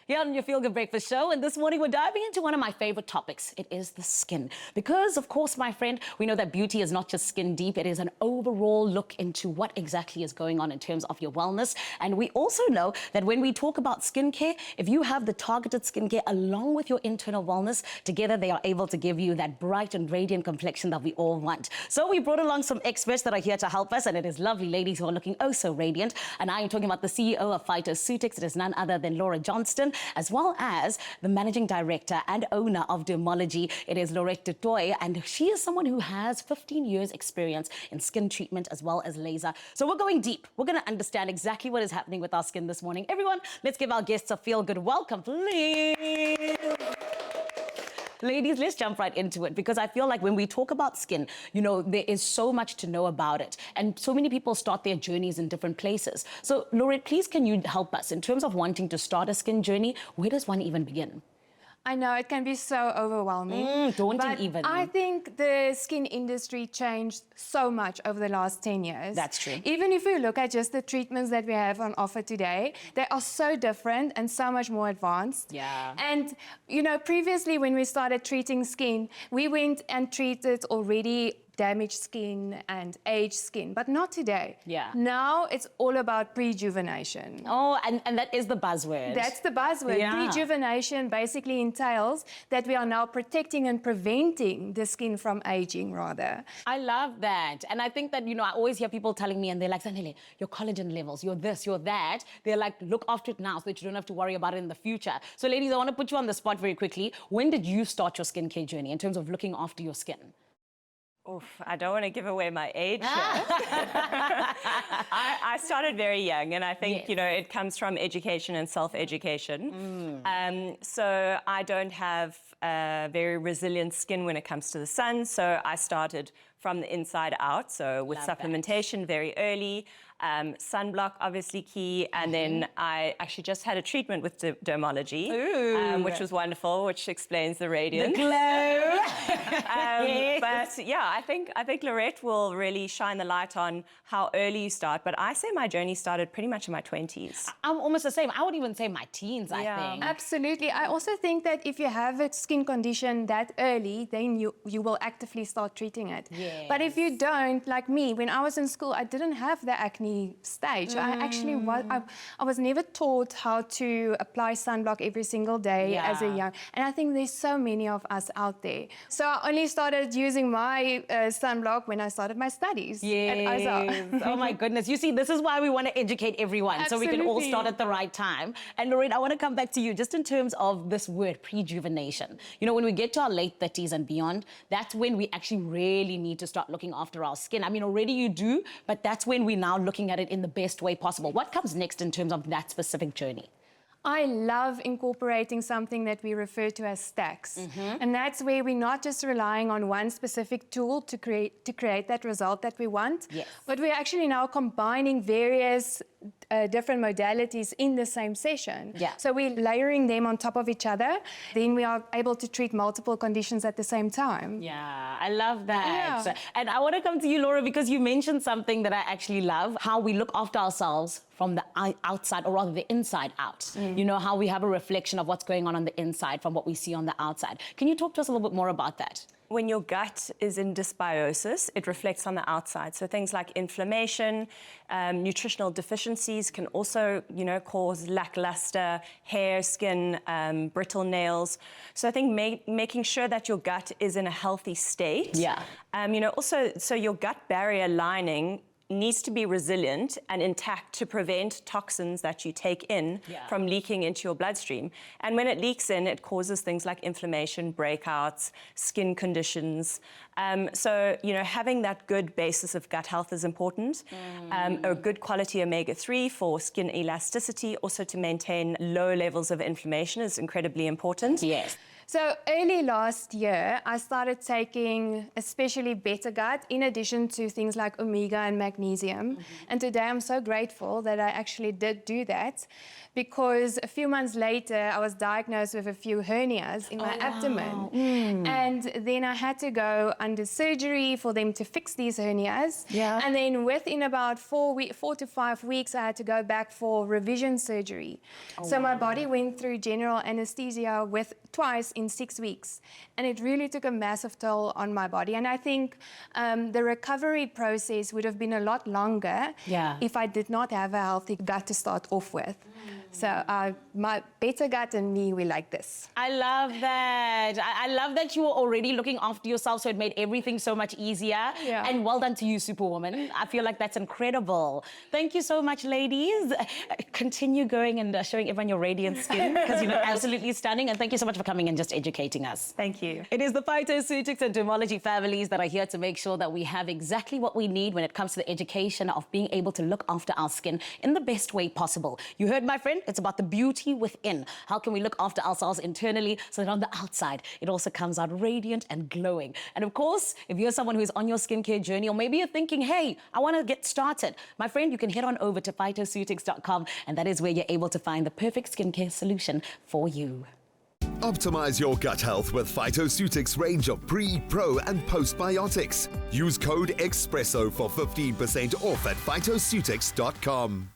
Here on your Feel Good Breakfast Show, and this morning we're diving into one of my favorite topics. It is the skin. Because, of course, my friend, we know that beauty is not just skin deep, it is an overall look into what exactly is going on in terms of your wellness. And we also know that when we talk about skincare, if you have the targeted skincare along with your internal wellness, together they are able to give you that bright and radiant complexion that we all want. So we brought along some experts that are here to help us, and it is lovely ladies who are looking oh so radiant. And I am talking about the CEO of Phytoceutics. It is none other than Lourette Johnston, as well as the managing director and owner of Dermology. It is Lourette du Toit, and she is someone who has 15 years experience in skin treatment as well as laser. So we're going deep. We're going to understand exactly what is happening with our skin this morning. Everyone, let's give our guests a feel-good welcome, please. Ladies, let's jump right into it, because I feel like when we talk about skin, you know, there is so much to know about it. And so many people start their journeys in different places. So, Lourette, please, can you help us in terms of wanting to start a skin journey? Where does one even begin? I know it can be so overwhelming. Daunting even. I think the skin industry changed so much over the last 10 years. That's true. Even if we look at just the treatments that we have on offer today, they are so different and so much more advanced. Yeah. And, you know, previously when we started treating skin, we went and treated already damaged skin and aged skin, but not today. Yeah. Now it's all about prejuvenation. Oh, and that is the buzzword. That's the buzzword. Yeah. Prejuvenation basically entails that we are now protecting and preventing the skin from aging, rather. I love that. And I think that, you know, I always hear people telling me, and they're like, Zanele, your collagen levels, you're this, you're that. They're like, look after it now so that you don't have to worry about it in the future. So ladies, I want to put you on the spot very quickly. When did you start your skincare journey in terms of looking after your skin? Oof, I don't want to give away my age here. I started very young, and I think, you know, it comes from education and self-education. So I don't have very resilient skin when it comes to the sun, so I started from the inside out, so with supplementation very early. Sunblock, obviously key, and then I actually just had a treatment with Dermology, which was wonderful, which explains the radiance. The glow. But yeah, I think Lourette will really shine the light on how early you start. But I say my journey started pretty much in my 20s. I'm almost the same. I would even say my teens, I think. Absolutely. I also think that if you have a skin condition that early, then you will actively start treating it. Yes. But if you don't, like me, when I was in school, I didn't have the acne stage. I was never taught how to apply sunblock every single day as a young, and I think there's so many of us out there. So I only started using my sunblock when I started my studies at ISA. Oh my goodness. You see, this is why we want to educate everyone, so we can all start at the right time. And Lourette, I want to come back to you just in terms of this word, prejuvenation. You know, when we get to our late 30s and beyond, that's when we actually really need to start looking after our skin. I mean, already you do, but that's when we're now looking at it in the best way possible. What comes next in terms of that specific journey? I love incorporating something that we refer to as stacks. And that's where we're not just relying on one specific tool to create that result that we want, but we're actually now combining various different modalities in the same session. So we're layering them on top of each other. Then we are able to treat multiple conditions at the same time. Yeah, I love that. And I want to come to you, Laura, because you mentioned something that I actually love, how we look after ourselves from the outside, or rather the inside out. You know, how we have a reflection of what's going on the inside from what we see on the outside. Can you talk to us a little bit more about that? When your gut is in dysbiosis, it reflects on the outside. So things like inflammation, nutritional deficiencies can also, you know, cause lackluster hair, skin, brittle nails. So I think making sure that your gut is in a healthy state. You know, also, so your gut barrier lining needs to be resilient and intact to prevent toxins that you take in from leaking into your bloodstream. And when it leaks in, it causes things like inflammation, breakouts, skin conditions. So, you know, having that good basis of gut health is important. A good quality omega-3 for skin elasticity, also to maintain low levels of inflammation, is incredibly important. So early last year, I started taking especially Better Gut in addition to things like omega and magnesium. And today I'm so grateful that I actually did do that, because a few months later, I was diagnosed with a few hernias in my abdomen. And then I had to go under surgery for them to fix these hernias. Yeah. And then within about 4 to 5 weeks, I had to go back for revision surgery. So my body went through general anesthesia twice in 6 weeks. And it really took a massive toll on my body. And I think the recovery process would have been a lot longer if I did not have a healthy gut to start off with. So my Better Gut and me, we like this. I love that. I love that you were already looking after yourself, so it made everything so much easier. Yeah. And well done to you, Superwoman. I feel like that's incredible. Thank you so much, ladies. Continue going and showing everyone your radiant skin, because you look absolutely stunning. And thank you so much for coming and just educating us. Thank you. It is the Phytoceutics and Dermology families that are here to make sure that we have exactly what we need when it comes to the education of being able to look after our skin in the best way possible. You heard my friend, it's about the beauty within. How can we look after ourselves internally so that on the outside, it also comes out radiant and glowing. And of course, if you're someone who is on your skincare journey, or maybe you're thinking, hey, I want to get started, my friend, you can head on over to phytoceutics.com, and that is where you're able to find the perfect skincare solution for you. Optimize your gut health with Phytoceutics range of pre, pro, and postbiotics. Use code EXPRESSO for 15% off at phytoceutics.com.